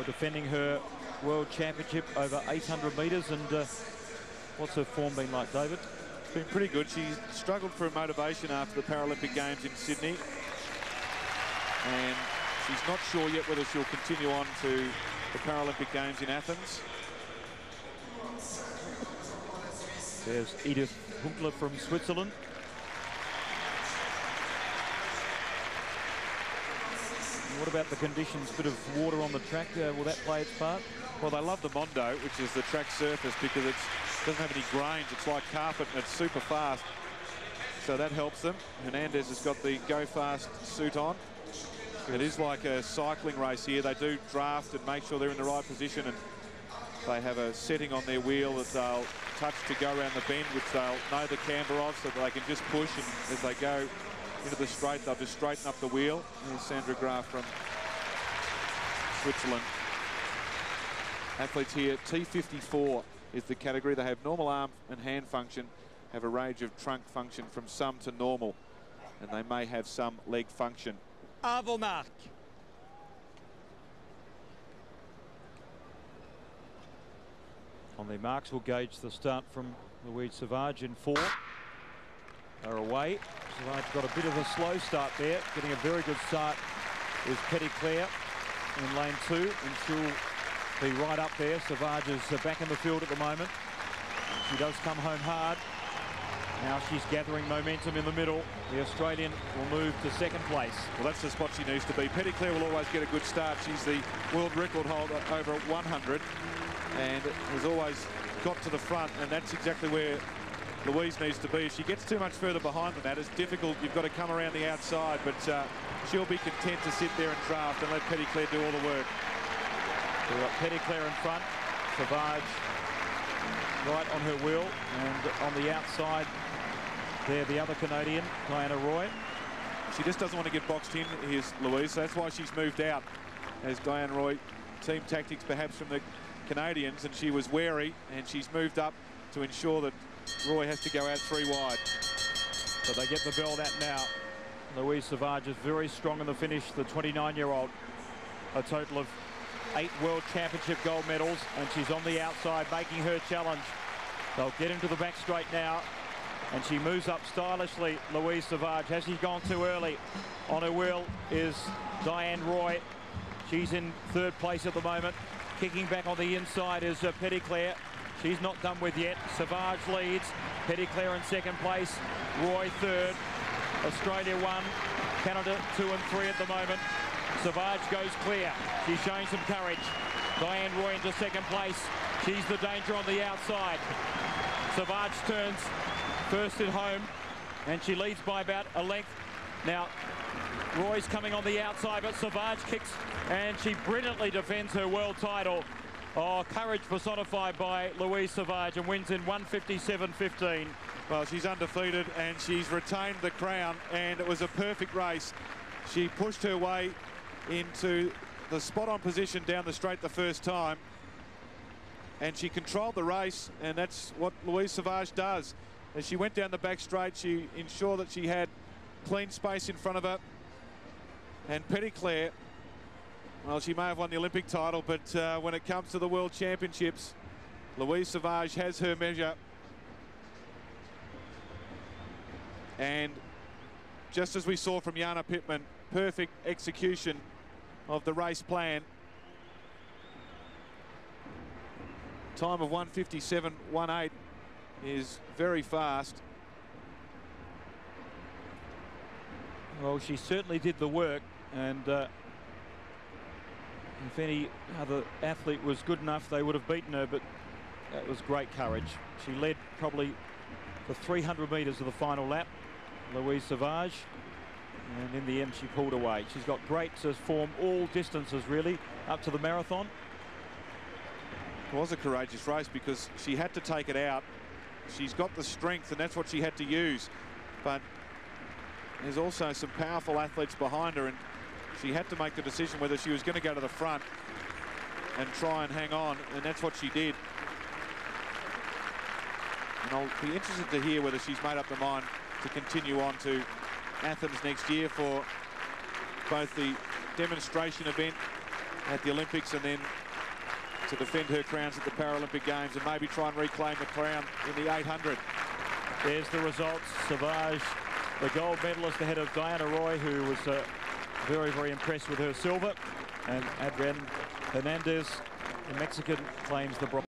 Well, defending her World Championship over 800 metres. And what's her form been like, David? It's been pretty good. She struggled for motivation after the Paralympic Games in Sydney. And she's not sure yet whether she'll continue on to the Paralympic Games in Athens. There's Edith Hunkler from Switzerland. And what about the conditions? Bit of water on the track. Will that play its part? Well, they love the Mondo, which is the track surface, because it doesn't have any grains. It's like carpet and it's super fast. So that helps them. Hernandez has got the Go Fast suit on. It is like a cycling race here. They do draft and make sure they're in the right position, and they have a setting on their wheel that they'll touch to go around the bend, which they'll know the camber of, so that they can just push, and as they go into the straight, they'll just straighten up the wheel. Here's Sandra Graf from Switzerland. Athletes here, T54 is the category. They have normal arm and hand function, have a range of trunk function from some to normal, and they may have some leg function. À vos marques. On their marks, we'll gauge the start from Louise Sauvage in 4. They're away. Sauvage got a bit of a slow start there. Getting a very good start is Petitclerc in lane 2, and she'll be right up there. Sauvage is back in the field at the moment. She does come home hard. Now she's gathering momentum in the middle. The Australian will move to second place. Well, that's the spot she needs to be. Petitclerc will always get a good start. She's the world record holder over 100. And has always got to the front, and that's exactly where Louise needs to be. If she gets too much further behind than that, it's difficult. You've got to come around the outside, but she'll be content to sit there and draft and let Petitclerc do all the work. We've got Petitclerc in front, Sauvage right on her wheel, and on the outside there, the other Canadian, Diane Roy. She just doesn't want to get boxed in, here's Louise, so that's why she's moved out, as Diane Roy, team tactics perhaps from the Canadians, and she was wary, and she's moved up to ensure that Roy has to go out 3 wide. So they get the belt out now. Louise Sauvage is very strong in the finish, the 29-year-old. A total of 8 World Championship gold medals, and she's on the outside making her challenge. They'll get into the back straight now, and she moves up stylishly, Louise Sauvage. Has she gone too early? On her wheel is Diane Roy. She's in 3rd place at the moment. Kicking back on the inside is Petitclerc. She's not done with yet. Sauvage leads. Petitclerc in 2nd place. Roy 3rd. Australia 1. Canada 2 and 3 at the moment. Sauvage goes clear. She's showing some courage. Diane Roy into 2nd place. She's the danger on the outside. Sauvage turns first at home, and she leads by about a length. Now, Roy's coming on the outside, but Sauvage kicks, and she brilliantly defends her world title. Oh, courage personified by Louise Sauvage, and wins in 1:57.15. Well, she's undefeated, and she's retained the crown, and it was a perfect race. She pushed her way into the spot-on position down the straight the first time, and she controlled the race, and that's what Louise Sauvage does. As she went down the back straight, she ensured that she had clean space in front of her. And Petitclerc, well, she may have won the Olympic title, but when it comes to the World Championships, Louise Sauvage has her measure. And just as we saw from Jana Pittman, perfect execution of the race plan. Time of 1:57.18 is very fast. Well, she certainly did the work, and if any other athlete was good enough, they would have beaten her, but that was great courage. She led probably the 300 metres of the final lap, Louise Sauvage, and in the end she pulled away. She's got great form all distances really, up to the marathon. It was a courageous race because she had to take it out. She's got the strength, and that's what she had to use, but there's also some powerful athletes behind her, and she had to make the decision whether she was going to go to the front and try and hang on, and that's what she did. And I'll be interested to hear whether she's made up the mind to continue on to Athens next year for both the demonstration event at the Olympics and then to defend her crowns at the Paralympic Games and maybe try and reclaim the crown in the 800. There's the results. Sauvage, the gold medalist ahead of Diane, who was very, very impressed with her silver. And Ariadne Hernandez, the Mexican, claims the bronze.